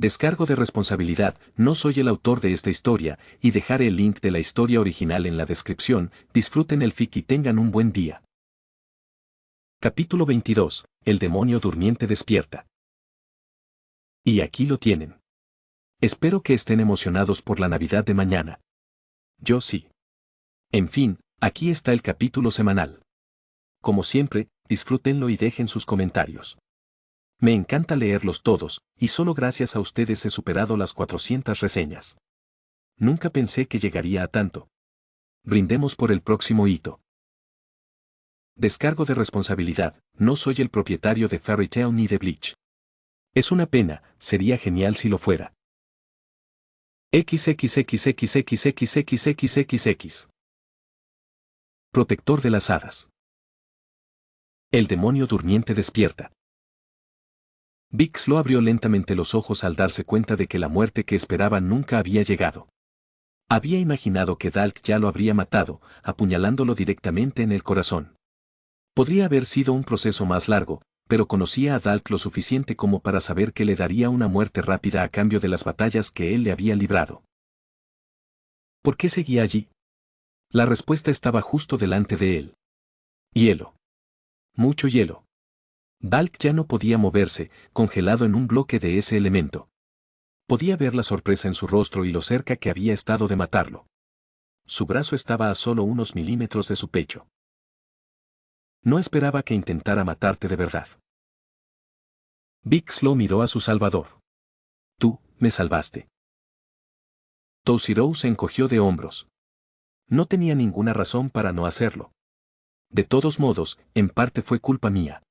Descargo de responsabilidad, no soy el autor de esta historia, y dejaré el link de la historia original en la descripción. Disfruten el fic y tengan un buen día. Capítulo 22. El demonio durmiente despierta. Y aquí lo tienen. Espero que estén emocionados por la Navidad de mañana. Yo sí. En fin, aquí está el capítulo semanal. Como siempre, disfrútenlo y dejen sus comentarios. Me encanta leerlos todos, y solo gracias a ustedes he superado las 400 reseñas. Nunca pensé que llegaría a tanto. Brindemos por el próximo hito. Descargo de responsabilidad, no soy el propietario de Fairy Tail ni de Bleach. Es una pena, sería genial si lo fuera. XXXXXXXXX. Protector de las hadas. El demonio durmiente despierta. Big Slow abrió lentamente los ojos al darse cuenta de que la muerte que esperaba nunca había llegado. Había imaginado que Dalk ya lo habría matado, apuñalándolo directamente en el corazón. Podría haber sido un proceso más largo, pero conocía a Dalk lo suficiente como para saber que le daría una muerte rápida a cambio de las batallas que él le había librado. ¿Por qué seguía allí? La respuesta estaba justo delante de él. Hielo. Mucho hielo. Dalk ya no podía moverse, congelado en un bloque de ese elemento. Podía ver la sorpresa en su rostro y lo cerca que había estado de matarlo. Su brazo estaba a solo unos milímetros de su pecho. No esperaba que intentara matarte de verdad. Big Slow miró a su salvador. Tú, me salvaste. Toshirou se encogió de hombros. No tenía ninguna razón para no hacerlo. De todos modos, en parte fue culpa mía.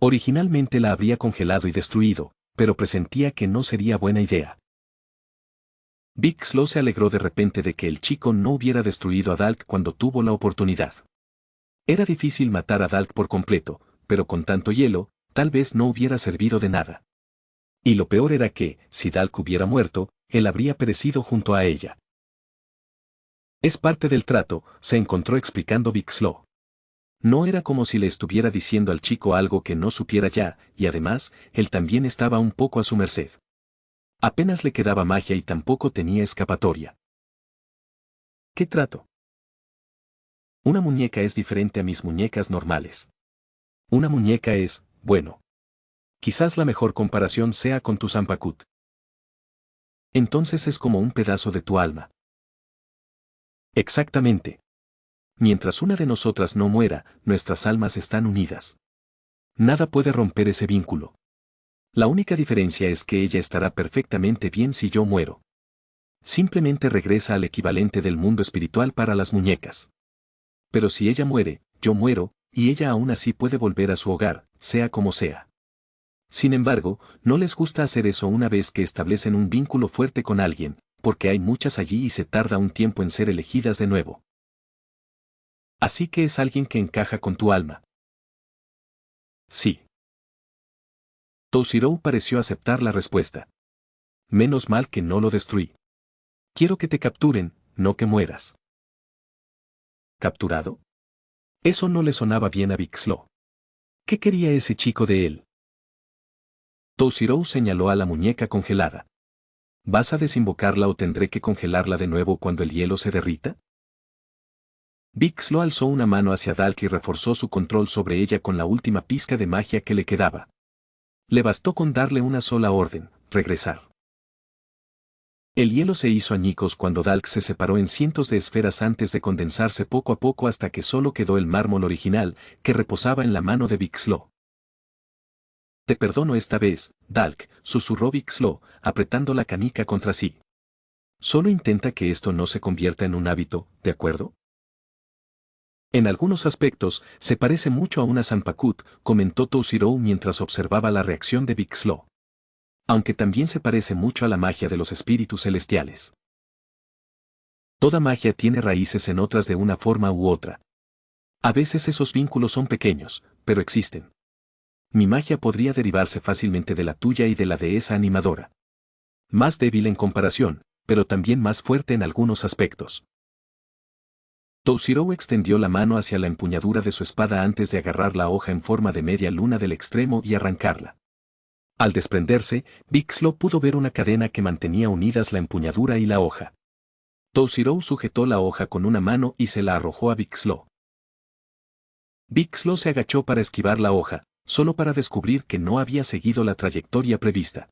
Originalmente la habría congelado y destruido, pero presentía que no sería buena idea. Big Slow se alegró de repente de que el chico no hubiera destruido a Dalk cuando tuvo la oportunidad. Era difícil matar a Dalk por completo, pero con tanto hielo, tal vez no hubiera servido de nada. Y lo peor era que, si Dalk hubiera muerto, él habría perecido junto a ella. Es parte del trato, se encontró explicando Big Slow. No era como si le estuviera diciendo al chico algo que no supiera ya, y además, él también estaba un poco a su merced. Apenas le quedaba magia y tampoco tenía escapatoria. ¿Qué trato? Una muñeca es diferente a mis muñecas normales. Una muñeca es, bueno. Quizás la mejor comparación sea con tu Zanpakuto. Entonces es como un pedazo de tu alma. Exactamente. Mientras una de nosotras no muera, nuestras almas están unidas. Nada puede romper ese vínculo. La única diferencia es que ella estará perfectamente bien si yo muero. Simplemente regresa al equivalente del mundo espiritual para las muñecas. Pero si ella muere, yo muero, y ella aún así puede volver a su hogar, sea como sea. Sin embargo, no les gusta hacer eso una vez que establecen un vínculo fuerte con alguien, porque hay muchas allí y se tarda un tiempo en ser elegidas de nuevo. Así que es alguien que encaja con tu alma. Sí. Toshirou pareció aceptar la respuesta. Menos mal que no lo destruí. Quiero que te capturen, no que mueras. ¿Capturado? Eso no le sonaba bien a Big Slow. ¿Qué quería ese chico de él? Toshirou señaló a la muñeca congelada. ¿Vas a desinvocarla o tendré que congelarla de nuevo cuando el hielo se derrita? Big Slow alzó una mano hacia Dalk y reforzó su control sobre ella con la última pizca de magia que le quedaba. Le bastó con darle una sola orden, regresar. El hielo se hizo añicos cuando Dalk se separó en cientos de esferas antes de condensarse poco a poco hasta que solo quedó el mármol original, que reposaba en la mano de Big Slow. Te perdono esta vez, Dalk, susurró Big Slow, apretando la canica contra sí. Solo intenta que esto no se convierta en un hábito, ¿de acuerdo? En algunos aspectos, se parece mucho a una Zanpakuto, comentó Toshirou mientras observaba la reacción de Big Slow. Aunque también se parece mucho a la magia de los espíritus celestiales. Toda magia tiene raíces en otras de una forma u otra. A veces esos vínculos son pequeños, pero existen. Mi magia podría derivarse fácilmente de la tuya y de la de esa animadora. Más débil en comparación, pero también más fuerte en algunos aspectos. Toshirou extendió la mano hacia la empuñadura de su espada antes de agarrar la hoja en forma de media luna del extremo y arrancarla. Al desprenderse, Big Slow pudo ver una cadena que mantenía unidas la empuñadura y la hoja. Toshiro sujetó la hoja con una mano y se la arrojó a Big Slow. Big Slow se agachó para esquivar la hoja, solo para descubrir que no había seguido la trayectoria prevista.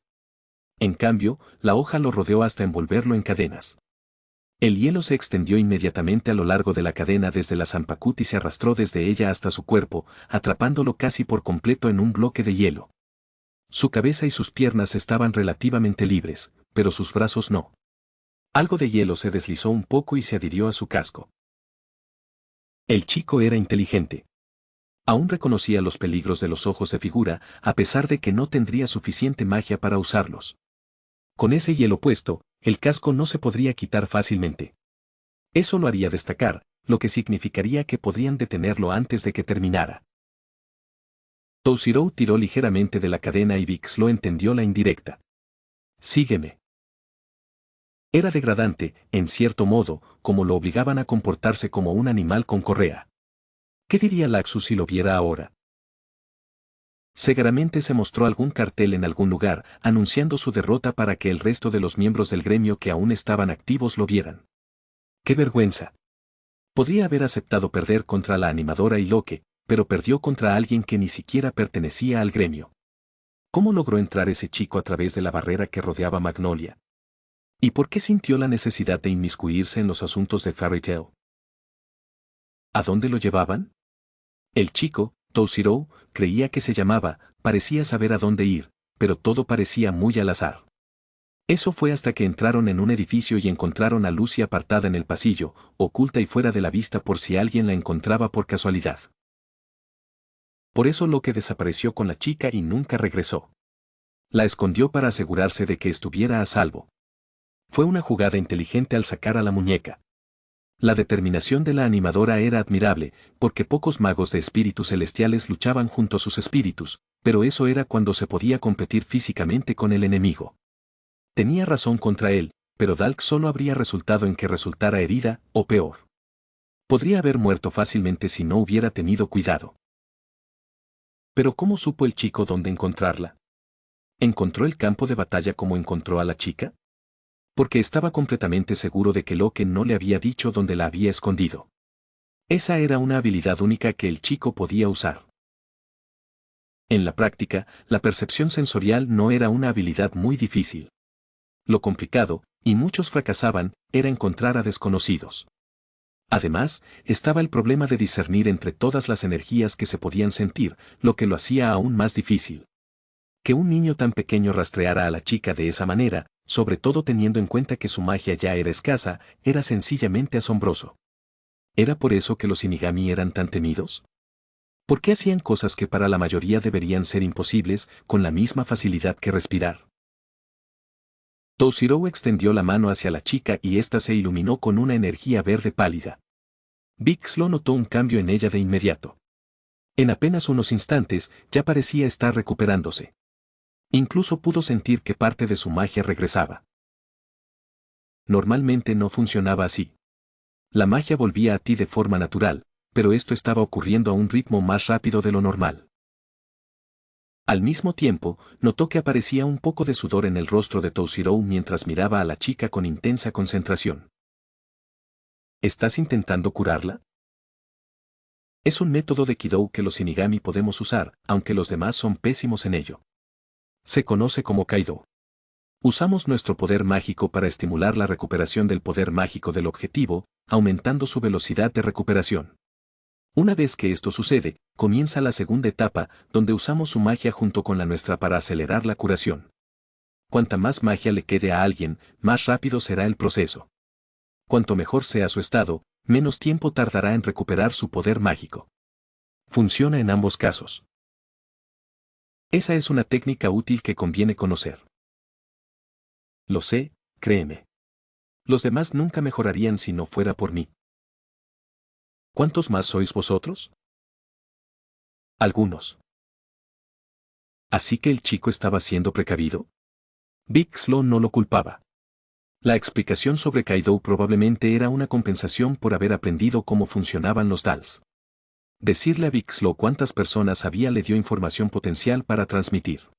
En cambio, la hoja lo rodeó hasta envolverlo en cadenas. El hielo se extendió inmediatamente a lo largo de la cadena desde la Zanpakuti y se arrastró desde ella hasta su cuerpo, atrapándolo casi por completo en un bloque de hielo. Su cabeza y sus piernas estaban relativamente libres, pero sus brazos no. Algo de hielo se deslizó un poco y se adhirió a su casco. El chico era inteligente. Aún reconocía los peligros de los ojos de figura, a pesar de que no tendría suficiente magia para usarlos. Con ese hielo puesto, el casco no se podría quitar fácilmente. Eso lo haría destacar, lo que significaría que podrían detenerlo antes de que terminara. Toshiro tiró ligeramente de la cadena y Big Slow entendió la indirecta. Sígueme. Era degradante, en cierto modo, como lo obligaban a comportarse como un animal con correa. ¿Qué diría Laxus si lo viera ahora? Seguramente se mostró algún cartel en algún lugar, anunciando su derrota para que el resto de los miembros del gremio que aún estaban activos lo vieran. ¡Qué vergüenza! Podría haber aceptado perder contra la animadora Iloque, pero perdió contra alguien que ni siquiera pertenecía al gremio. ¿Cómo logró entrar ese chico a través de la barrera que rodeaba Magnolia? ¿Y por qué sintió la necesidad de inmiscuirse en los asuntos de Fairy Tail? ¿A dónde lo llevaban? El chico, Toshiro, creía que se llamaba, parecía saber a dónde ir, pero todo parecía muy al azar. Eso fue hasta que entraron en un edificio y encontraron a Lucy apartada en el pasillo, oculta y fuera de la vista por si alguien la encontraba por casualidad. Por eso Locke desapareció con la chica y nunca regresó. La escondió para asegurarse de que estuviera a salvo. Fue una jugada inteligente al sacar a la muñeca. La determinación de la animadora era admirable, porque pocos magos de espíritus celestiales luchaban junto a sus espíritus, pero eso era cuando se podía competir físicamente con el enemigo. Tenía razón contra él, pero Dalk solo habría resultado en que resultara herida, o peor. Podría haber muerto fácilmente si no hubiera tenido cuidado. Pero ¿cómo supo el chico dónde encontrarla? ¿Encontró el campo de batalla como encontró a la chica? Porque estaba completamente seguro de que Locke no le había dicho dónde la había escondido. Esa era una habilidad única que el chico podía usar. En la práctica, la percepción sensorial no era una habilidad muy difícil. Lo complicado, y muchos fracasaban, era encontrar a desconocidos. Además, estaba el problema de discernir entre todas las energías que se podían sentir, lo que lo hacía aún más difícil. Que un niño tan pequeño rastreara a la chica de esa manera, sobre todo teniendo en cuenta que su magia ya era escasa, era sencillamente asombroso. ¿Era por eso que los Shinigami eran tan temidos? ¿Por qué hacían cosas que para la mayoría deberían ser imposibles, con la misma facilidad que respirar? Toshiro extendió la mano hacia la chica y ésta se iluminó con una energía verde pálida. Big Slow notó un cambio en ella de inmediato. En apenas unos instantes, ya parecía estar recuperándose. Incluso pudo sentir que parte de su magia regresaba. Normalmente no funcionaba así. La magia volvía a ti de forma natural, pero esto estaba ocurriendo a un ritmo más rápido de lo normal. Al mismo tiempo, notó que aparecía un poco de sudor en el rostro de Toshiro mientras miraba a la chica con intensa concentración. ¿Estás intentando curarla? Es un método de Kidou que los Shinigami podemos usar, aunque los demás son pésimos en ello. Se conoce como Kaido. Usamos nuestro poder mágico para estimular la recuperación del poder mágico del objetivo, aumentando su velocidad de recuperación. Una vez que esto sucede, comienza la segunda etapa, donde usamos su magia junto con la nuestra para acelerar la curación. Cuanta más magia le quede a alguien, más rápido será el proceso. Cuanto mejor sea su estado, menos tiempo tardará en recuperar su poder mágico. Funciona en ambos casos. Esa es una técnica útil que conviene conocer. Lo sé, créeme. Los demás nunca mejorarían si no fuera por mí. ¿Cuántos más sois vosotros? Algunos. ¿Así que el chico estaba siendo precavido? Big Slow no lo culpaba. La explicación sobre Kaido probablemente era una compensación por haber aprendido cómo funcionaban los DALs. Decirle a Big Slow cuántas personas había le dio información potencial para transmitir.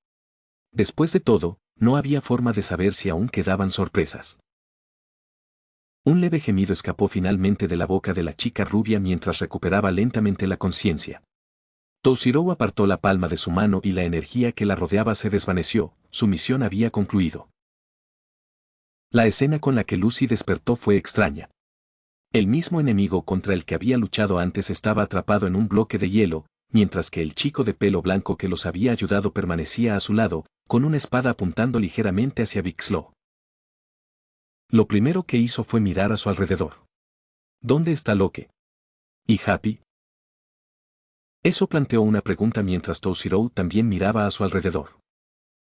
Después de todo, no había forma de saber si aún quedaban sorpresas. Un leve gemido escapó finalmente de la boca de la chica rubia mientras recuperaba lentamente la conciencia. Toshiro apartó la palma de su mano y la energía que la rodeaba se desvaneció, su misión había concluido. La escena con la que Lucy despertó fue extraña. El mismo enemigo contra el que había luchado antes estaba atrapado en un bloque de hielo, mientras que el chico de pelo blanco que los había ayudado permanecía a su lado, con una espada apuntando ligeramente hacia Vixlo. Lo primero que hizo fue mirar a su alrededor. ¿Dónde está Locke? ¿Y Happy? Eso planteó una pregunta mientras Toshiro también miraba a su alrededor.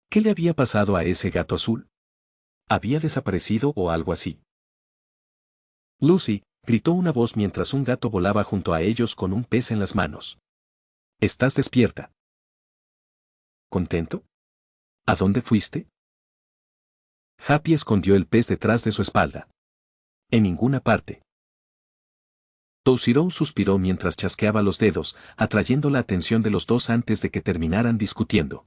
¿Qué le había pasado a ese gato azul? ¿Había desaparecido o algo así? Lucy, gritó una voz mientras un gato volaba junto a ellos con un pez en las manos. ¿Estás despierta? ¿Contento? ¿A dónde fuiste? Happy escondió el pez detrás de su espalda. En ninguna parte. Toshiro suspiró mientras chasqueaba los dedos, atrayendo la atención de los dos antes de que terminaran discutiendo.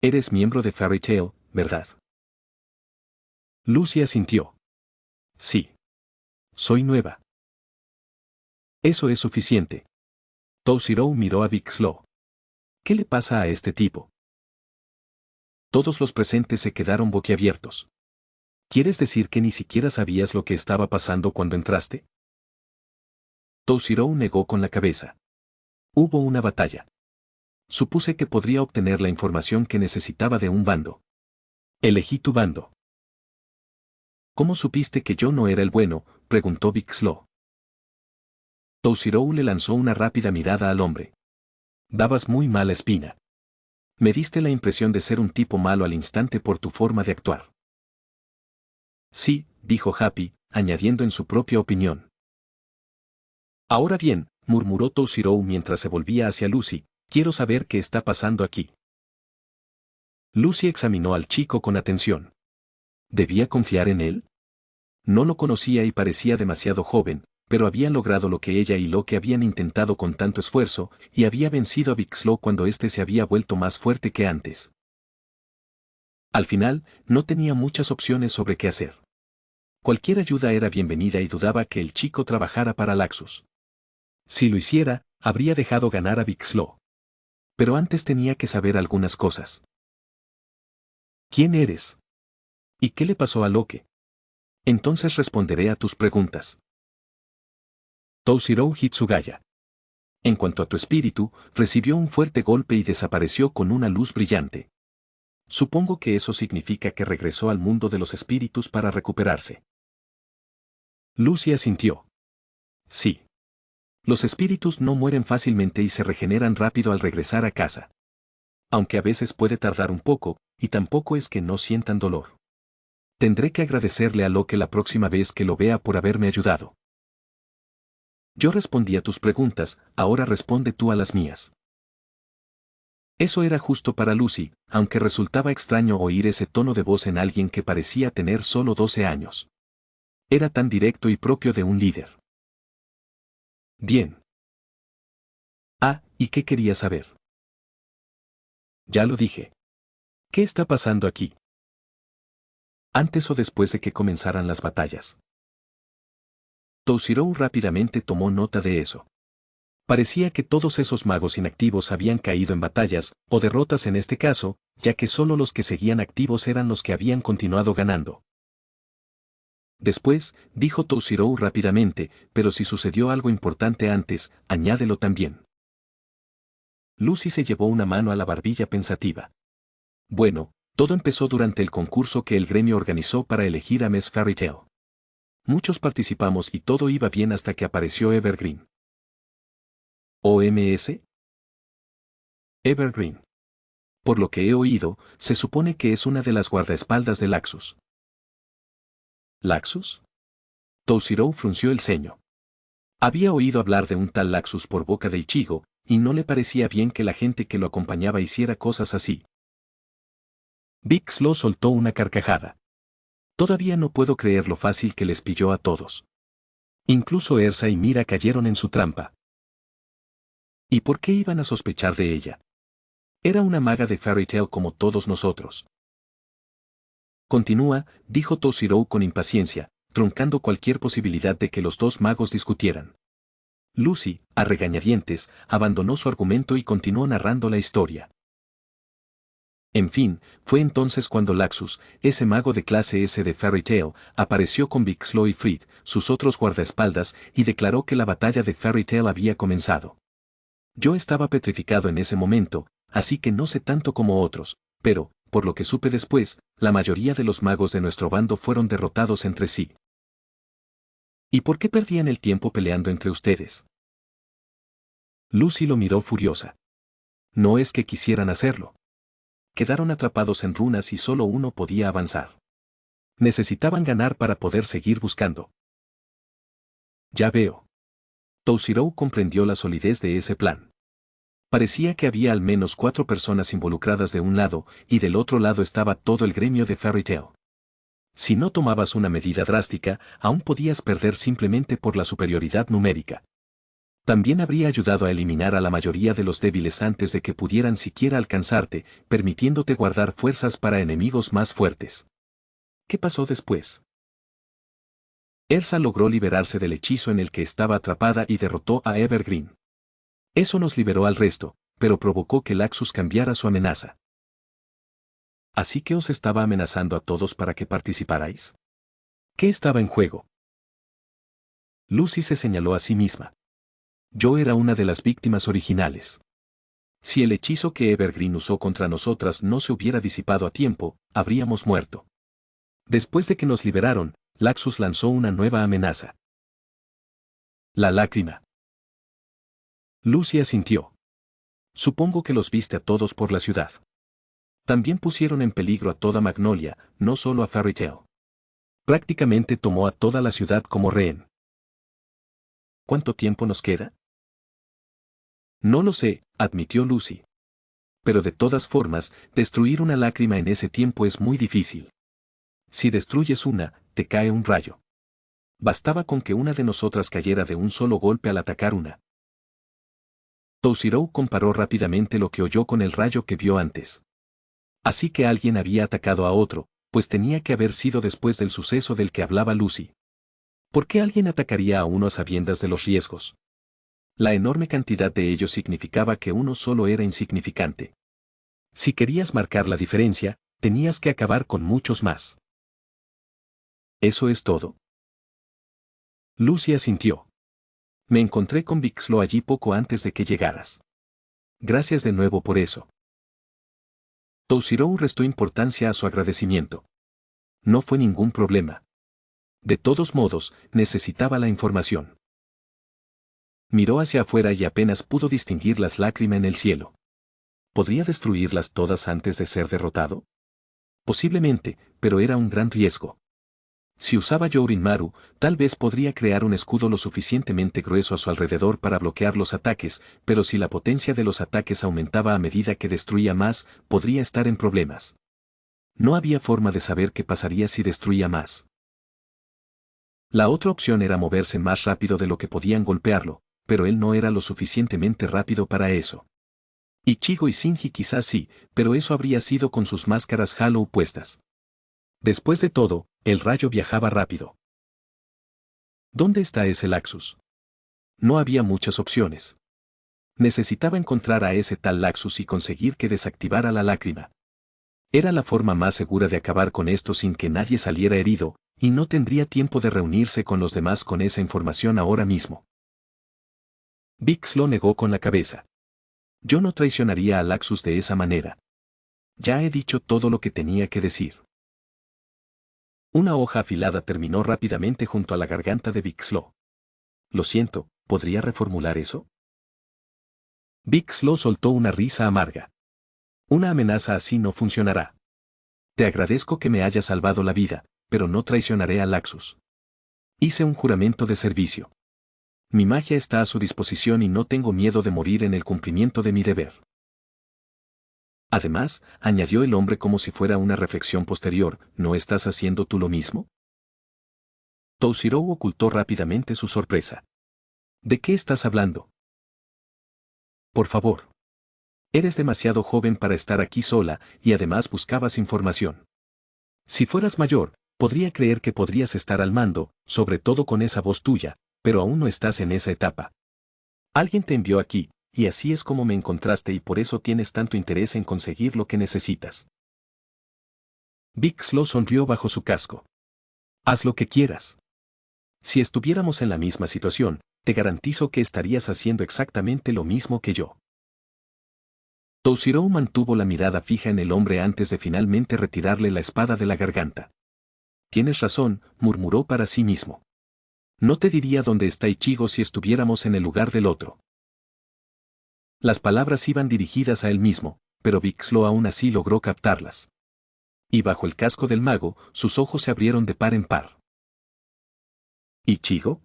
Eres miembro de Fairy Tail, ¿verdad? Lucy asintió. Sí. Soy nueva. Eso es suficiente. Toshiro miró a Vixlo. ¿Qué le pasa a este tipo? Todos los presentes se quedaron boquiabiertos. ¿Quieres decir que ni siquiera sabías lo que estaba pasando cuando entraste? Toshiro negó con la cabeza. Hubo una batalla. Supuse que podría obtener la información que necesitaba de un bando. Elegí tu bando. ¿Cómo supiste que yo no era el bueno?, preguntó Vixlo. Toshiro le lanzó una rápida mirada al hombre. Dabas muy mala espina. Me diste la impresión de ser un tipo malo al instante por tu forma de actuar. Sí, dijo Happy, añadiendo en su propia opinión. Ahora bien, murmuró Toshiro mientras se volvía hacia Lucy, quiero saber qué está pasando aquí. Lucy examinó al chico con atención. ¿Debía confiar en él? No lo conocía y parecía demasiado joven, pero había logrado lo que ella y Locke habían intentado con tanto esfuerzo, y había vencido a Vixlo cuando éste se había vuelto más fuerte que antes. Al final, no tenía muchas opciones sobre qué hacer. Cualquier ayuda era bienvenida y dudaba que el chico trabajara para Laxus. Si lo hiciera, habría dejado ganar a Vixlo. Pero antes tenía que saber algunas cosas. ¿Quién eres? ¿Y qué le pasó a Locke? Entonces responderé a tus preguntas. Toshiro Hitsugaya. En cuanto a tu espíritu, recibió un fuerte golpe y desapareció con una luz brillante. Supongo que eso significa que regresó al mundo de los espíritus para recuperarse. Lucy asintió. Sí. Los espíritus no mueren fácilmente y se regeneran rápido al regresar a casa. Aunque a veces puede tardar un poco, y tampoco es que no sientan dolor. Tendré que agradecerle a Locke la próxima vez que lo vea por haberme ayudado. Yo respondí a tus preguntas, ahora responde tú a las mías. Eso era justo para Lucy, aunque resultaba extraño oír ese tono de voz en alguien que parecía tener solo 12 años. Era tan directo y propio de un líder. Bien. Ah, ¿y qué quería saber? Ya lo dije. ¿Qué está pasando aquí? Antes o después de que comenzaran las batallas. Toshiro rápidamente tomó nota de eso. Parecía que todos esos magos inactivos habían caído en batallas, o derrotas en este caso, ya que solo los que seguían activos eran los que habían continuado ganando. Después, dijo Toshiro rápidamente, pero si sucedió algo importante antes, añádelo también. Lucy se llevó una mano a la barbilla pensativa. Bueno, todo empezó durante el concurso que el gremio organizó para elegir a Miss Fairy Tail. Muchos participamos y todo iba bien hasta que apareció Evergreen. ¿OMS? Evergreen. Por lo que he oído, se supone que es una de las guardaespaldas de Laxus. ¿Laxus? Toshiro frunció el ceño. Había oído hablar de un tal Laxus por boca de Ichigo, y no le parecía bien que la gente que lo acompañaba hiciera cosas así. Vixlo soltó una carcajada. Todavía no puedo creer lo fácil que les pilló a todos. Incluso Ersa y Mira cayeron en su trampa. ¿Y por qué iban a sospechar de ella? Era una maga de Fairy Tail como todos nosotros. Continúa, dijo Toshirou con impaciencia, truncando cualquier posibilidad de que los dos magos discutieran. Lucy, a regañadientes, abandonó su argumento y continuó narrando la historia. En fin, fue entonces cuando Laxus, ese mago de clase S de Fairy Tail, apareció con Big Slow y Fried, sus otros guardaespaldas, y declaró que la batalla de Fairy Tail había comenzado. Yo estaba petrificado en ese momento, así que no sé tanto como otros, pero, por lo que supe después, la mayoría de los magos de nuestro bando fueron derrotados entre sí. ¿Y por qué perdían el tiempo peleando entre ustedes? Lucy lo miró furiosa. No es que quisieran hacerlo. Quedaron atrapados en runas y solo uno podía avanzar. Necesitaban ganar para poder seguir buscando. Ya veo. Toshirou comprendió la solidez de ese plan. Parecía que había al menos 4 personas involucradas de un lado, y del otro lado estaba todo el gremio de Fairy Tail. Si no tomabas una medida drástica, aún podías perder simplemente por la superioridad numérica. También habría ayudado a eliminar a la mayoría de los débiles antes de que pudieran siquiera alcanzarte, permitiéndote guardar fuerzas para enemigos más fuertes. ¿Qué pasó después? Ersa logró liberarse del hechizo en el que estaba atrapada y derrotó a Evergreen. Eso nos liberó al resto, pero provocó que Laxus cambiara su amenaza. ¿Así que os estaba amenazando a todos para que participarais? ¿Qué estaba en juego? Lucy se señaló a sí misma. Yo era una de las víctimas originales. Si el hechizo que Evergreen usó contra nosotras no se hubiera disipado a tiempo, habríamos muerto. Después de que nos liberaron, Laxus lanzó una nueva amenaza. La lágrima. Lucy asintió. Supongo que los viste a todos por la ciudad. También pusieron en peligro a toda Magnolia, no solo a Fairy Tail. Prácticamente tomó a toda la ciudad como rehén. ¿Cuánto tiempo nos queda? No lo sé, admitió Lucy. Pero de todas formas, destruir una lágrima en ese tiempo es muy difícil. Si destruyes una, te cae un rayo. Bastaba con que una de nosotras cayera de un solo golpe al atacar una. Toshirou comparó rápidamente lo que oyó con el rayo que vio antes. Así que alguien había atacado a otro, pues tenía que haber sido después del suceso del que hablaba Lucy. ¿Por qué alguien atacaría a uno a sabiendas de los riesgos? La enorme cantidad de ellos significaba que uno solo era insignificante. Si querías marcar la diferencia, tenías que acabar con muchos más. ¿Eso es todo? Lucy asintió. Me encontré con Vixlo allí poco antes de que llegaras. Gracias de nuevo por eso. Toshirou restó importancia a su agradecimiento. No fue ningún problema. De todos modos, necesitaba la información. Miró hacia afuera y apenas pudo distinguir las lágrimas en el cielo. ¿Podría destruirlas todas antes de ser derrotado? Posiblemente, pero era un gran riesgo. Si usaba Jourinmaru, tal vez podría crear un escudo lo suficientemente grueso a su alrededor para bloquear los ataques, pero si la potencia de los ataques aumentaba a medida que destruía más, podría estar en problemas. No había forma de saber qué pasaría si destruía más. La otra opción era moverse más rápido de lo que podían golpearlo, pero él no era lo suficientemente rápido para eso. Ichigo y Shinji quizás sí, pero eso habría sido con sus máscaras Hollow puestas. Después de todo, el rayo viajaba rápido. ¿Dónde está ese Laxus? No había muchas opciones. Necesitaba encontrar a ese tal Laxus y conseguir que desactivara la lágrima. Era la forma más segura de acabar con esto sin que nadie saliera herido, y no tendría tiempo de reunirse con los demás con esa información ahora mismo. Vix lo negó con la cabeza. Yo no traicionaría a Laxus de esa manera. Ya he dicho todo lo que tenía que decir. Una hoja afilada terminó rápidamente junto a la garganta de Vixlo. Lo siento, ¿podría reformular eso? Vixlo soltó una risa amarga. Una amenaza así no funcionará. Te agradezco que me hayas salvado la vida, pero no traicionaré a Laxus. Hice un juramento de servicio. Mi magia está a su disposición y no tengo miedo de morir en el cumplimiento de mi deber. Además, añadió el hombre como si fuera una reflexión posterior, ¿no estás haciendo tú lo mismo? Toshirou ocultó rápidamente su sorpresa. ¿De qué estás hablando? Por favor. Eres demasiado joven para estar aquí sola y además buscabas información. Si fueras mayor, podría creer que podrías estar al mando, sobre todo con esa voz tuya, pero aún no estás en esa etapa. Alguien te envió aquí, y así es como me encontraste y por eso tienes tanto interés en conseguir lo que necesitas. Big Slow sonrió bajo su casco. Haz lo que quieras. Si estuviéramos en la misma situación, te garantizo que estarías haciendo exactamente lo mismo que yo. Toshiro mantuvo la mirada fija en el hombre antes de finalmente retirarle la espada de la garganta. Tienes razón, murmuró para sí mismo. No te diría dónde está Ichigo si estuviéramos en el lugar del otro. Las palabras iban dirigidas a él mismo, pero Big Slow aún así logró captarlas. Y bajo el casco del mago, sus ojos se abrieron de par en par. ¿Ichigo?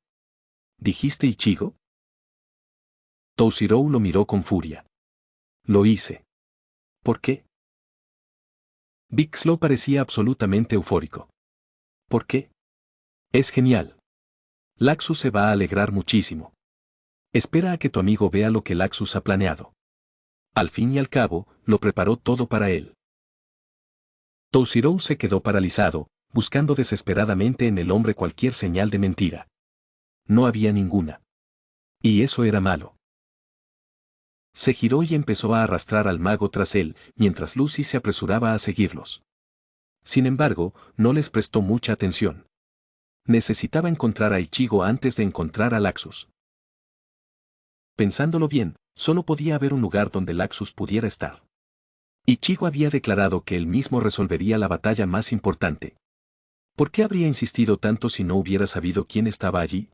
¿Dijiste Ichigo? Toshiro lo miró con furia. Lo hice. ¿Por qué? Big Slow parecía absolutamente eufórico. ¿Por qué? Es genial. Laxus se va a alegrar muchísimo. Espera a que tu amigo vea lo que Laxus ha planeado. Al fin y al cabo, lo preparó todo para él. Toshiro se quedó paralizado, buscando desesperadamente en el hombre cualquier señal de mentira. No había ninguna. Y eso era malo. Se giró y empezó a arrastrar al mago tras él, mientras Lucy se apresuraba a seguirlos. Sin embargo, no les prestó mucha atención. Necesitaba encontrar a Ichigo antes de encontrar a Laxus. Pensándolo bien, solo podía haber un lugar donde Laxus pudiera estar. Ichigo había declarado que él mismo resolvería la batalla más importante. ¿Por qué habría insistido tanto si no hubiera sabido quién estaba allí?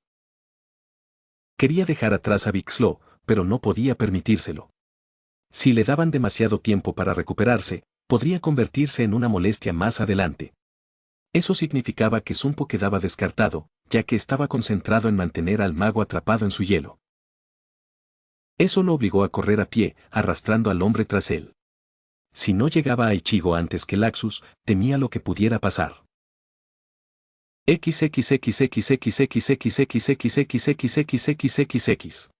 Quería dejar atrás a Big Slow, pero no podía permitírselo. Si le daban demasiado tiempo para recuperarse, podría convertirse en una molestia más adelante. Eso significaba que Zumpo quedaba descartado, ya que estaba concentrado en mantener al mago atrapado en su hielo. Eso lo obligó a correr a pie, arrastrando al hombre tras él. Si no llegaba a Ichigo antes que Laxus, temía lo que pudiera pasar. XXXXXXXXXXXXXXXXX.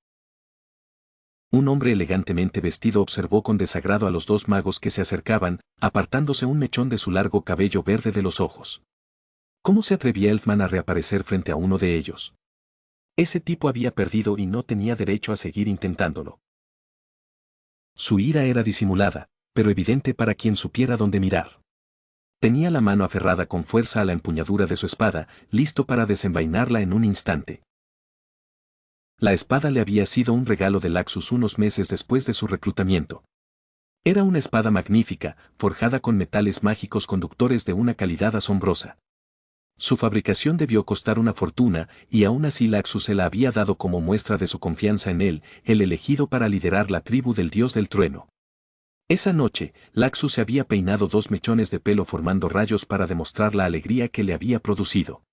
Un hombre elegantemente vestido observó con desagrado a los dos magos que se acercaban, apartándose un mechón de su largo cabello verde de los ojos. ¿Cómo se atrevía Elfman a reaparecer frente a uno de ellos? Ese tipo había perdido y no tenía derecho a seguir intentándolo. Su ira era disimulada, pero evidente para quien supiera dónde mirar. Tenía la mano aferrada con fuerza a la empuñadura de su espada, listo para desenvainarla en un instante. La espada le había sido un regalo de Laxus unos meses después de su reclutamiento. Era una espada magnífica, forjada con metales mágicos conductores de una calidad asombrosa. Su fabricación debió costar una fortuna, y aún así Laxus se la había dado como muestra de su confianza en él, el elegido para liderar la tribu del dios del trueno. Esa noche, Laxus se había peinado 2 mechones de pelo formando rayos para demostrar la alegría que le había producido.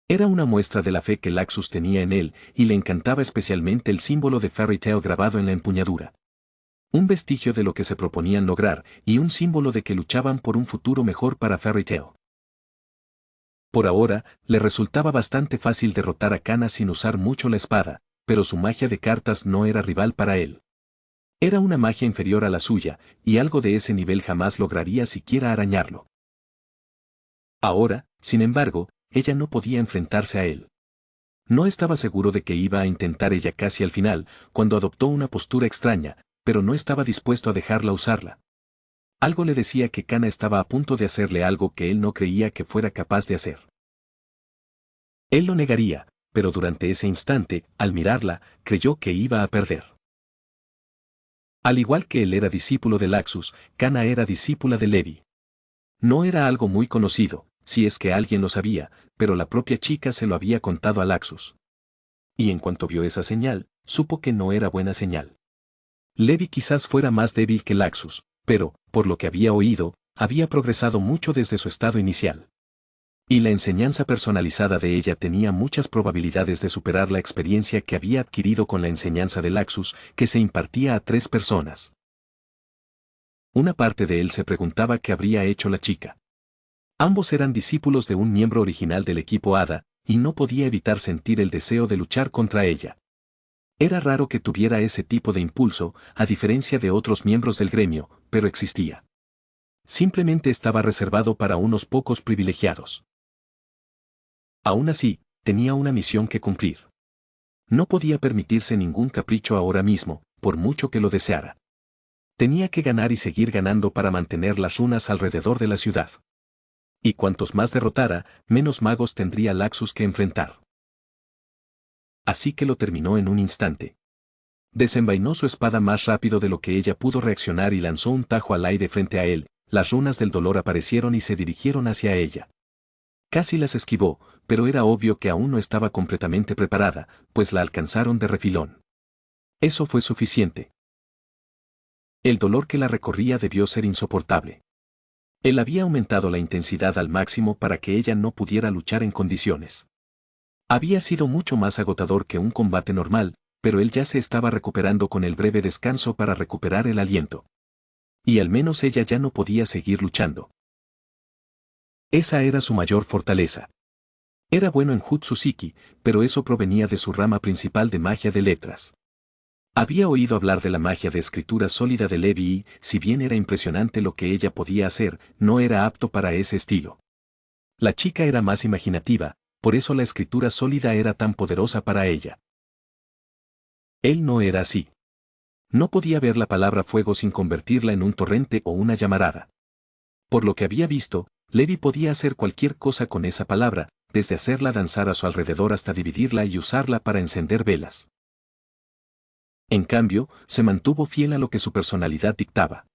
Era una muestra de la fe que Laxus tenía en él, y le encantaba especialmente el símbolo de Fairy Tail grabado en la empuñadura. Un vestigio de lo que se proponían lograr, y un símbolo de que luchaban por un futuro mejor para Fairy Tail. Por ahora, le resultaba bastante fácil derrotar a Kana sin usar mucho la espada, pero su magia de cartas no era rival para él. Era una magia inferior a la suya, y algo de ese nivel jamás lograría siquiera arañarlo. Ahora, sin embargo, ella no podía enfrentarse a él. No estaba seguro de que iba a intentar ella casi al final, cuando adoptó una postura extraña, pero no estaba dispuesto a dejarla usarla. Algo le decía que Kana estaba a punto de hacerle algo que él no creía que fuera capaz de hacer. Él lo negaría, pero durante ese instante, al mirarla, creyó que iba a perder. Al igual que él era discípulo de Laxus, Kana era discípula de Levi. No era algo muy conocido, si es que alguien lo sabía, pero la propia chica se lo había contado a Laxus. Y en cuanto vio esa señal, supo que no era buena señal. Levi quizás fuera más débil que Laxus, pero, por lo que había oído, había progresado mucho desde su estado inicial. Y la enseñanza personalizada de ella tenía muchas probabilidades de superar la experiencia que había adquirido con la enseñanza de Laxus, que se impartía a 3 personas. Una parte de él se preguntaba qué habría hecho la chica. Ambos eran discípulos de un miembro original del equipo Hada, y no podía evitar sentir el deseo de luchar contra ella. Era raro que tuviera ese tipo de impulso, a diferencia de otros miembros del gremio, pero existía. Simplemente estaba reservado para unos pocos privilegiados. Aún así, tenía una misión que cumplir. No podía permitirse ningún capricho ahora mismo, por mucho que lo deseara. Tenía que ganar y seguir ganando para mantener las runas alrededor de la ciudad. Y cuantos más derrotara, menos magos tendría Laxus que enfrentar. Así que lo terminó en un instante. Desenvainó su espada más rápido de lo que ella pudo reaccionar y lanzó un tajo al aire frente a él. Las runas del dolor aparecieron y se dirigieron hacia ella. Casi las esquivó, pero era obvio que aún no estaba completamente preparada, pues la alcanzaron de refilón. Eso fue suficiente. El dolor que la recorría debió ser insoportable. Él había aumentado la intensidad al máximo para que ella no pudiera luchar en condiciones. Había sido mucho más agotador que un combate normal, pero él ya se estaba recuperando con el breve descanso para recuperar el aliento. Y al menos ella ya no podía seguir luchando. Esa era su mayor fortaleza. Era bueno en Jutsusiki, pero eso provenía de su rama principal de magia de letras. Había oído hablar de la magia de escritura sólida de Levi y, si bien era impresionante lo que ella podía hacer, no era apto para ese estilo. La chica era más imaginativa, por eso la escritura sólida era tan poderosa para ella. Él no era así. No podía ver la palabra fuego sin convertirla en un torrente o una llamarada. Por lo que había visto, Levi podía hacer cualquier cosa con esa palabra, desde hacerla danzar a su alrededor hasta dividirla y usarla para encender velas. En cambio, se mantuvo fiel a lo que su personalidad dictaba.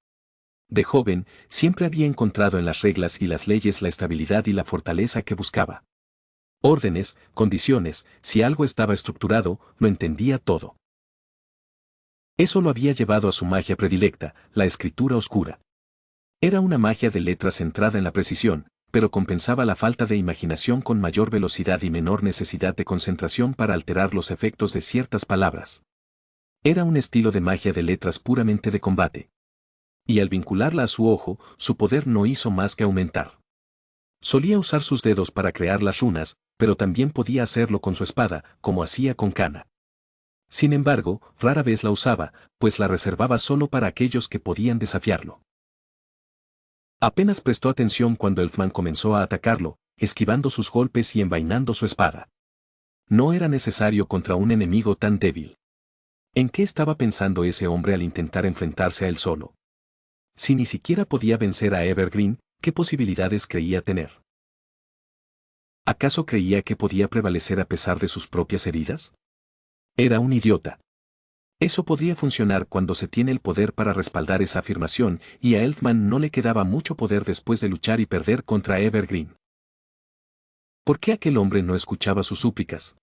De joven, siempre había encontrado en las reglas y las leyes la estabilidad y la fortaleza que buscaba. Órdenes, condiciones, si algo estaba estructurado, lo entendía todo. Eso lo había llevado a su magia predilecta, la escritura oscura. Era una magia de letras centrada en la precisión, pero compensaba la falta de imaginación con mayor velocidad y menor necesidad de concentración para alterar los efectos de ciertas palabras. Era un estilo de magia de letras puramente de combate. Y al vincularla a su ojo, su poder no hizo más que aumentar. Solía usar sus dedos para crear las runas, pero también podía hacerlo con su espada, como hacía con Kana. Sin embargo, rara vez la usaba, pues la reservaba solo para aquellos que podían desafiarlo. Apenas prestó atención cuando Elfman comenzó a atacarlo, esquivando sus golpes y envainando su espada. No era necesario contra un enemigo tan débil. ¿En qué estaba pensando ese hombre al intentar enfrentarse a él solo? Si ni siquiera podía vencer a Evergreen, ¿qué posibilidades creía tener? ¿Acaso creía que podía prevalecer a pesar de sus propias heridas? Era un idiota. Eso podría funcionar cuando se tiene el poder para respaldar esa afirmación, y a Elfman no le quedaba mucho poder después de luchar y perder contra Evergreen. ¿Por qué aquel hombre no escuchaba sus súplicas?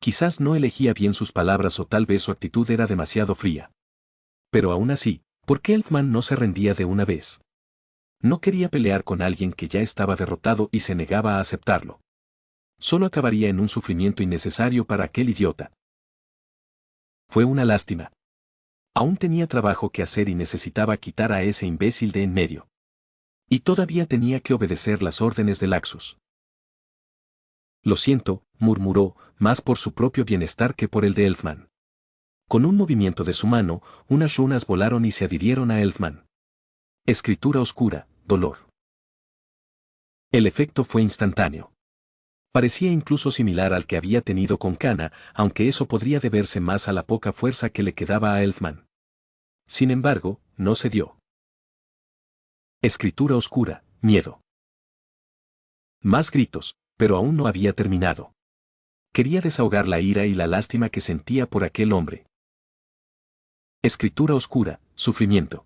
Quizás no elegía bien sus palabras o tal vez su actitud era demasiado fría. Pero aún así, ¿por qué Elfman no se rendía de una vez? No quería pelear con alguien que ya estaba derrotado y se negaba a aceptarlo. Solo acabaría en un sufrimiento innecesario para aquel idiota. Fue una lástima. Aún tenía trabajo que hacer y necesitaba quitar a ese imbécil de en medio. Y todavía tenía que obedecer las órdenes de Laxus. Lo siento, murmuró, más por su propio bienestar que por el de Elfman. Con un movimiento de su mano, unas runas volaron y se adhirieron a Elfman. Escritura oscura, dolor. El efecto fue instantáneo. Parecía incluso similar al que había tenido con Kana, aunque eso podría deberse más a la poca fuerza que le quedaba a Elfman. Sin embargo, no se dio. Escritura oscura, miedo. Más gritos, pero aún no había terminado. Quería desahogar la ira y la lástima que sentía por aquel hombre. Escritura oscura, sufrimiento.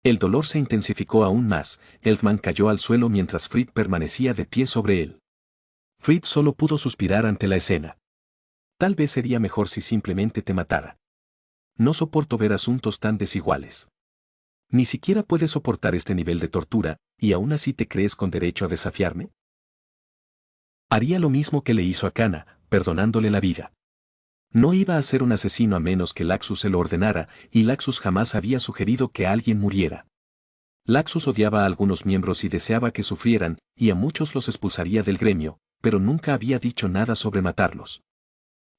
El dolor se intensificó aún más, Elfman cayó al suelo mientras Fried permanecía de pie sobre él. Fried solo pudo suspirar ante la escena. Tal vez sería mejor si simplemente te matara. No soporto ver asuntos tan desiguales. Ni siquiera puedes soportar este nivel de tortura, y aún así te crees con derecho a desafiarme. Haría lo mismo que le hizo a Kana, perdonándole la vida. No iba a ser un asesino a menos que Laxus se lo ordenara, y Laxus jamás había sugerido que alguien muriera. Laxus odiaba a algunos miembros y deseaba que sufrieran, y a muchos los expulsaría del gremio, pero nunca había dicho nada sobre matarlos.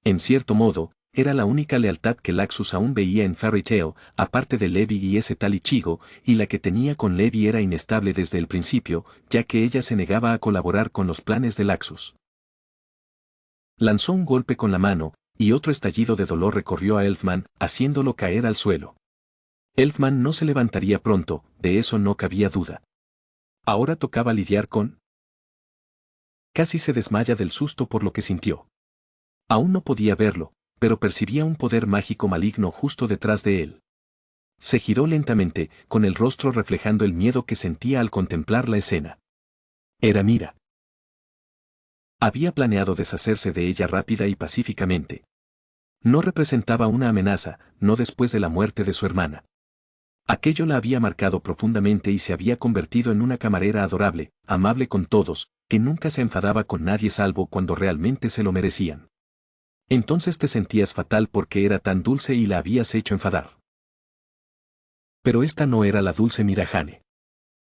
En cierto modo, era la única lealtad que Laxus aún veía en Fairy Tail, aparte de Levi y ese tal Ichigo, y la que tenía con Levi era inestable desde el principio, ya que ella se negaba a colaborar con los planes de Laxus. Lanzó un golpe con la mano, y otro estallido de dolor recorrió a Elfman, haciéndolo caer al suelo. Elfman no se levantaría pronto, de eso no cabía duda. Ahora tocaba lidiar con... Casi se desmaya del susto por lo que sintió. Aún no podía verlo, pero percibía un poder mágico maligno justo detrás de él. Se giró lentamente, con el rostro reflejando el miedo que sentía al contemplar la escena. Era Mira. Había planeado deshacerse de ella rápida y pacíficamente. No representaba una amenaza, no después de la muerte de su hermana. Aquello la había marcado profundamente y se había convertido en una camarera adorable, amable con todos, que nunca se enfadaba con nadie salvo cuando realmente se lo merecían. Entonces te sentías fatal porque era tan dulce y la habías hecho enfadar. Pero esta no era la dulce Mirahane.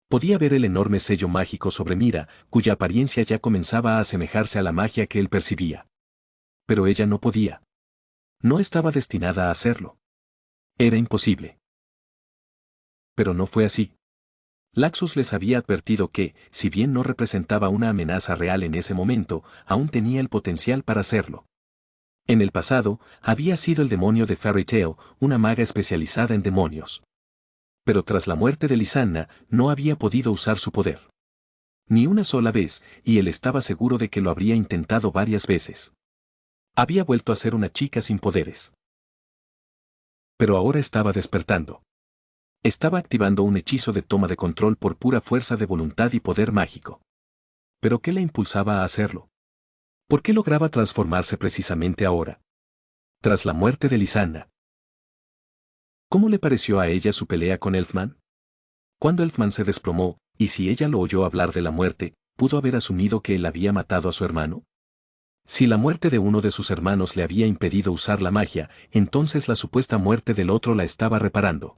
Podía ver el enorme sello mágico sobre Mira, cuya apariencia ya comenzaba a asemejarse a la magia que él percibía. Pero ella no podía. No estaba destinada a hacerlo. Era imposible. Pero no fue así. Laxus les había advertido que, si bien no representaba una amenaza real en ese momento, aún tenía el potencial para hacerlo. En el pasado, había sido el demonio de Fairy Tail, una maga especializada en demonios. Pero tras la muerte de Lisanna, no había podido usar su poder. Ni una sola vez, y él estaba seguro de que lo habría intentado varias veces. Había vuelto a ser una chica sin poderes. Pero ahora estaba despertando. Estaba activando un hechizo de toma de control por pura fuerza de voluntad y poder mágico. ¿Pero qué le impulsaba a hacerlo? ¿Por qué lograba transformarse precisamente ahora? Tras la muerte de Lisanna. ¿Cómo le pareció a ella su pelea con Elfman? Cuando Elfman se desplomó, y si ella lo oyó hablar de la muerte, ¿pudo haber asumido que él había matado a su hermano? Si la muerte de uno de sus hermanos le había impedido usar la magia, entonces la supuesta muerte del otro la estaba reparando.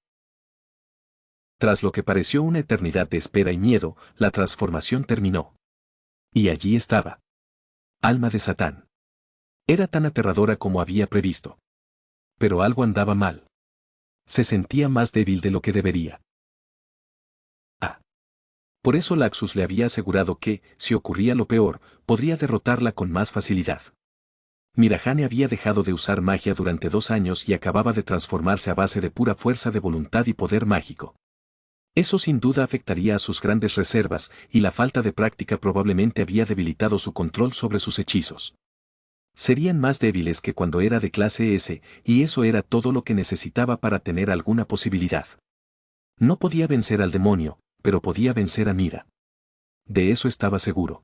Tras lo que pareció una eternidad de espera y miedo, la transformación terminó. Y allí estaba. Alma de Satán. Era tan aterradora como había previsto. Pero algo andaba mal. Se sentía más débil de lo que debería. Por eso Laxus le había asegurado que, si ocurría lo peor, podría derrotarla con más facilidad. Mirahane había dejado de usar magia durante 2 años y acababa de transformarse a base de pura fuerza de voluntad y poder mágico. Eso sin duda afectaría a sus grandes reservas, y la falta de práctica probablemente había debilitado su control sobre sus hechizos. Serían más débiles que cuando era de clase S, y eso era todo lo que necesitaba para tener alguna posibilidad. No podía vencer al demonio, pero podía vencer a Mira. De eso estaba seguro.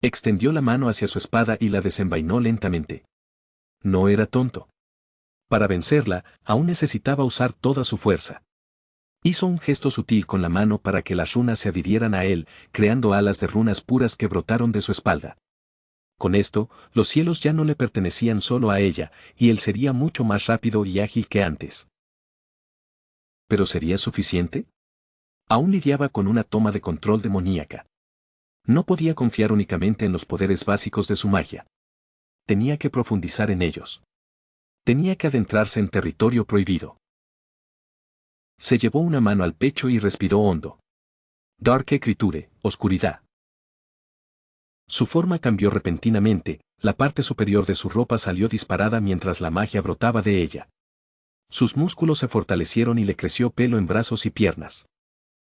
Extendió la mano hacia su espada y la desenvainó lentamente. No era tonto. Para vencerla, aún necesitaba usar toda su fuerza. Hizo un gesto sutil con la mano para que las runas se adhirieran a él, creando alas de runas puras que brotaron de su espalda. Con esto, los cielos ya no le pertenecían solo a ella, y él sería mucho más rápido y ágil que antes. ¿Pero sería suficiente? Aún lidiaba con una toma de control demoníaca. No podía confiar únicamente en los poderes básicos de su magia. Tenía que profundizar en ellos. Tenía que adentrarse en territorio prohibido. Se llevó una mano al pecho y respiró hondo. Dark Creature, oscuridad. Su forma cambió repentinamente, la parte superior de su ropa salió disparada mientras la magia brotaba de ella. Sus músculos se fortalecieron y le creció pelo en brazos y piernas.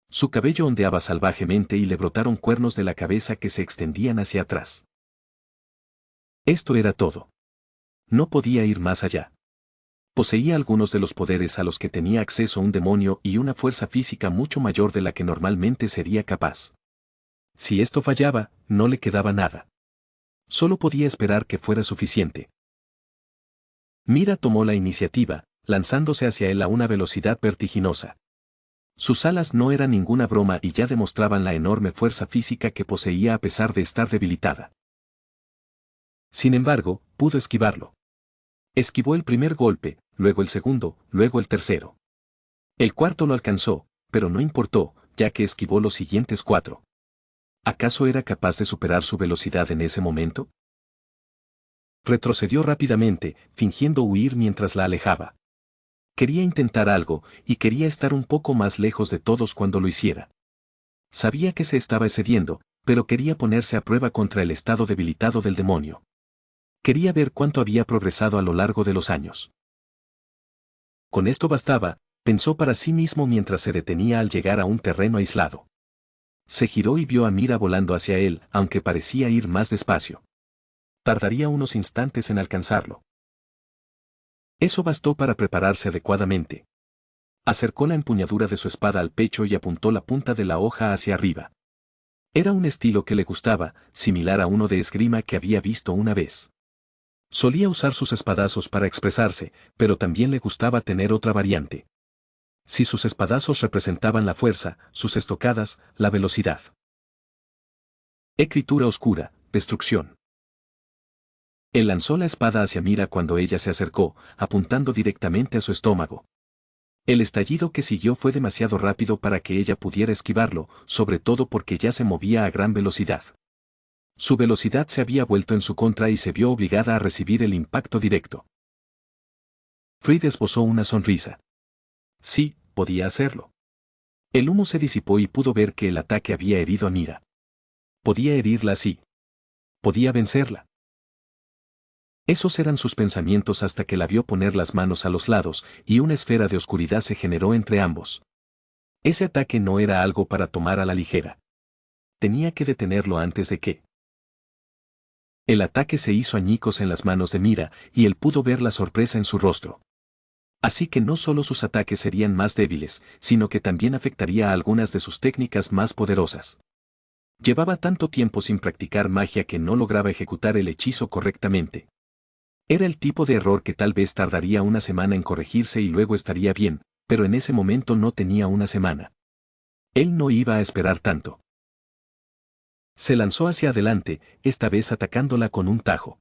Su cabello ondeaba salvajemente y le brotaron cuernos de la cabeza que se extendían hacia atrás. Esto era todo. No podía ir más allá. Poseía algunos de los poderes a los que tenía acceso un demonio y una fuerza física mucho mayor de la que normalmente sería capaz. Si esto fallaba, no le quedaba nada. Solo podía esperar que fuera suficiente. Mira tomó la iniciativa, lanzándose hacia él a una velocidad vertiginosa. Sus alas no eran ninguna broma y ya demostraban la enorme fuerza física que poseía a pesar de estar debilitada. Sin embargo, pudo esquivarlo. Esquivó el primer golpe, luego el segundo, luego el tercero. El cuarto lo alcanzó, pero no importó, ya que esquivó los siguientes 4. ¿Acaso era capaz de superar su velocidad en ese momento? Retrocedió rápidamente, fingiendo huir mientras la alejaba. Quería intentar algo, y quería estar un poco más lejos de todos cuando lo hiciera. Sabía que se estaba excediendo, pero quería ponerse a prueba contra el estado debilitado del demonio. Quería ver cuánto había progresado a lo largo de los años. Con esto bastaba, pensó para sí mismo mientras se detenía al llegar a un terreno aislado. Se giró y vio a Mira volando hacia él, aunque parecía ir más despacio. Tardaría unos instantes en alcanzarlo. Eso bastó para prepararse adecuadamente. Acercó la empuñadura de su espada al pecho y apuntó la punta de la hoja hacia arriba. Era un estilo que le gustaba, similar a uno de esgrima que había visto una vez. Solía usar sus espadazos para expresarse, pero también le gustaba tener otra variante. Si sus espadazos representaban la fuerza, sus estocadas, la velocidad. Escritura oscura, destrucción. Él lanzó la espada hacia Mira cuando ella se acercó, apuntando directamente a su estómago. El estallido que siguió fue demasiado rápido para que ella pudiera esquivarlo, sobre todo porque ya se movía a gran velocidad. Su velocidad se había vuelto en su contra y se vio obligada a recibir el impacto directo. Fried esbozó una sonrisa. Sí, podía hacerlo. El humo se disipó y pudo ver que el ataque había herido a Mira. Podía herirla así. Podía vencerla. Esos eran sus pensamientos hasta que la vio poner las manos a los lados, y una esfera de oscuridad se generó entre ambos. Ese ataque no era algo para tomar a la ligera. Tenía que detenerlo antes de que. El ataque se hizo añicos en las manos de Mira, y él pudo ver la sorpresa en su rostro. Así que no solo sus ataques serían más débiles, sino que también afectaría a algunas de sus técnicas más poderosas. Llevaba tanto tiempo sin practicar magia que no lograba ejecutar el hechizo correctamente. Era el tipo de error que tal vez tardaría una semana en corregirse y luego estaría bien, pero en ese momento no tenía una semana. Él no iba a esperar tanto. Se lanzó hacia adelante, esta vez atacándola con un tajo.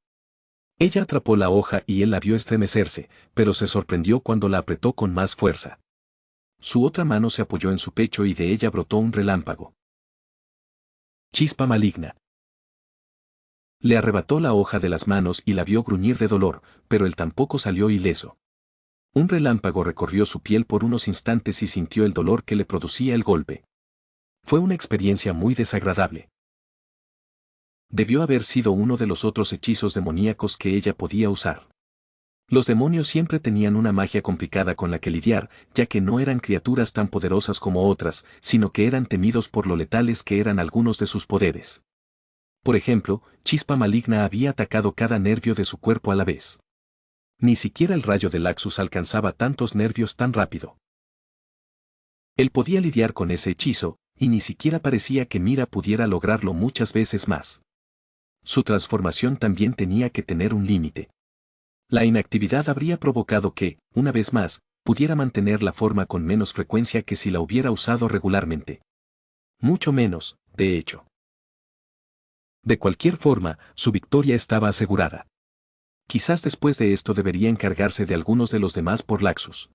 Ella atrapó la hoja y él la vio estremecerse, pero se sorprendió cuando la apretó con más fuerza. Su otra mano se apoyó en su pecho y de ella brotó un relámpago. Chispa maligna. Le arrebató la hoja de las manos y la vio gruñir de dolor, pero él tampoco salió ileso. Un relámpago recorrió su piel por unos instantes y sintió el dolor que le producía el golpe. Fue una experiencia muy desagradable. Debió haber sido uno de los otros hechizos demoníacos que ella podía usar. Los demonios siempre tenían una magia complicada con la que lidiar, ya que no eran criaturas tan poderosas como otras, sino que eran temidos por lo letales que eran algunos de sus poderes. Por ejemplo, Chispa Maligna había atacado cada nervio de su cuerpo a la vez. Ni siquiera el rayo de Laxus alcanzaba tantos nervios tan rápido. Él podía lidiar con ese hechizo, y ni siquiera parecía que Mira pudiera lograrlo muchas veces más. Su transformación también tenía que tener un límite. La inactividad habría provocado que, una vez más, pudiera mantener la forma con menos frecuencia que si la hubiera usado regularmente. Mucho menos, de hecho. De cualquier forma, su victoria estaba asegurada. Quizás después de esto debería encargarse de algunos de los demás por Laxus.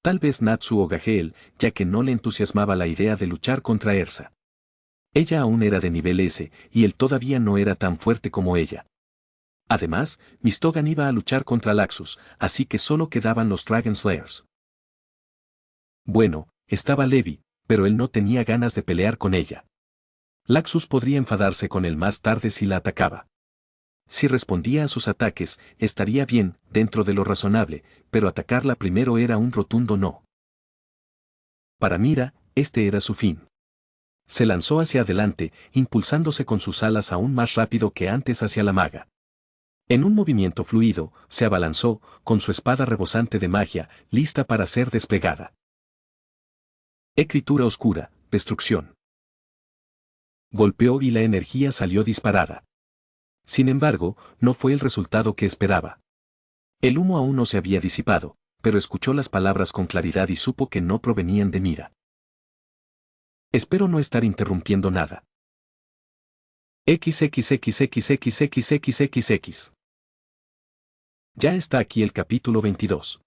Tal vez Natsu o Gaheel, ya que no le entusiasmaba la idea de luchar contra Ersa. Ella aún era de nivel S, y él todavía no era tan fuerte como ella. Además, Mistogan iba a luchar contra Laxus, así que solo quedaban los Dragon Slayers. Bueno, estaba Levi, pero él no tenía ganas de pelear con ella. Laxus podría enfadarse con él más tarde si la atacaba. Si respondía a sus ataques, estaría bien, dentro de lo razonable, pero atacarla primero era un rotundo no. Para Mira, este era su fin. Se lanzó hacia adelante, impulsándose con sus alas aún más rápido que antes hacia la maga. En un movimiento fluido, se abalanzó, con su espada rebosante de magia, lista para ser desplegada. Escritura oscura, destrucción. Golpeó y la energía salió disparada. Sin embargo, no fue el resultado que esperaba. El humo aún no se había disipado, pero escuchó las palabras con claridad y supo que no provenían de Mira. Espero no estar interrumpiendo nada. XXXXXXXXX. Ya está aquí el capítulo 22.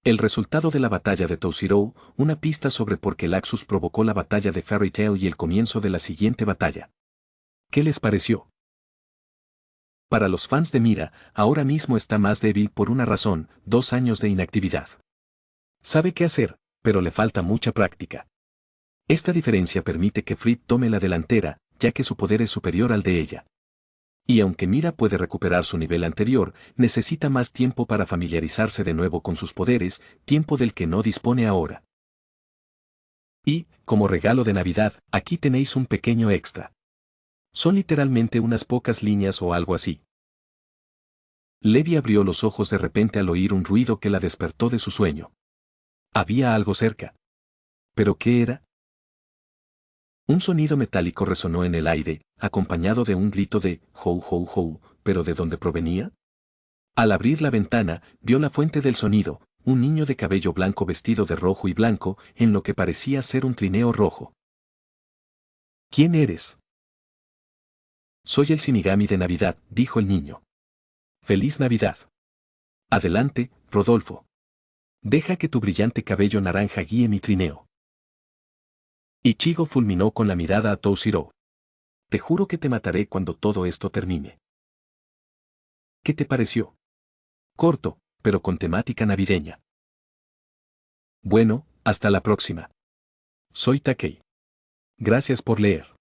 El resultado de la batalla de Toshirou, una pista sobre por qué Laxus provocó la batalla de Fairy Tail y el comienzo de la siguiente batalla. ¿Qué les pareció? Para los fans de Mira, ahora mismo está más débil por una razón: 2 años de inactividad. Sabe qué hacer, pero le falta mucha práctica. Esta diferencia permite que Frit tome la delantera, ya que su poder es superior al de ella. Y aunque Mira puede recuperar su nivel anterior, necesita más tiempo para familiarizarse de nuevo con sus poderes, tiempo del que no dispone ahora. Y, como regalo de Navidad, aquí tenéis un pequeño extra. Son literalmente unas pocas líneas o algo así. Levi abrió los ojos de repente al oír un ruido que la despertó de su sueño. Había algo cerca. ¿Pero qué era? Un sonido metálico resonó en el aire, acompañado de un grito de «Hou, hou, hou», ¿pero de dónde provenía? Al abrir la ventana, vio la fuente del sonido, un niño de cabello blanco vestido de rojo y blanco, en lo que parecía ser un trineo rojo. ¿Quién eres? Soy el Shinigami de Navidad, dijo el niño. ¡Feliz Navidad! Adelante, Rodolfo. Deja que tu brillante cabello naranja guíe mi trineo. Ichigo fulminó con la mirada a Toshiro. Te juro que te mataré cuando todo esto termine. ¿Qué te pareció? Corto, pero con temática navideña. Bueno, hasta la próxima. Soy Takei. Gracias por leer.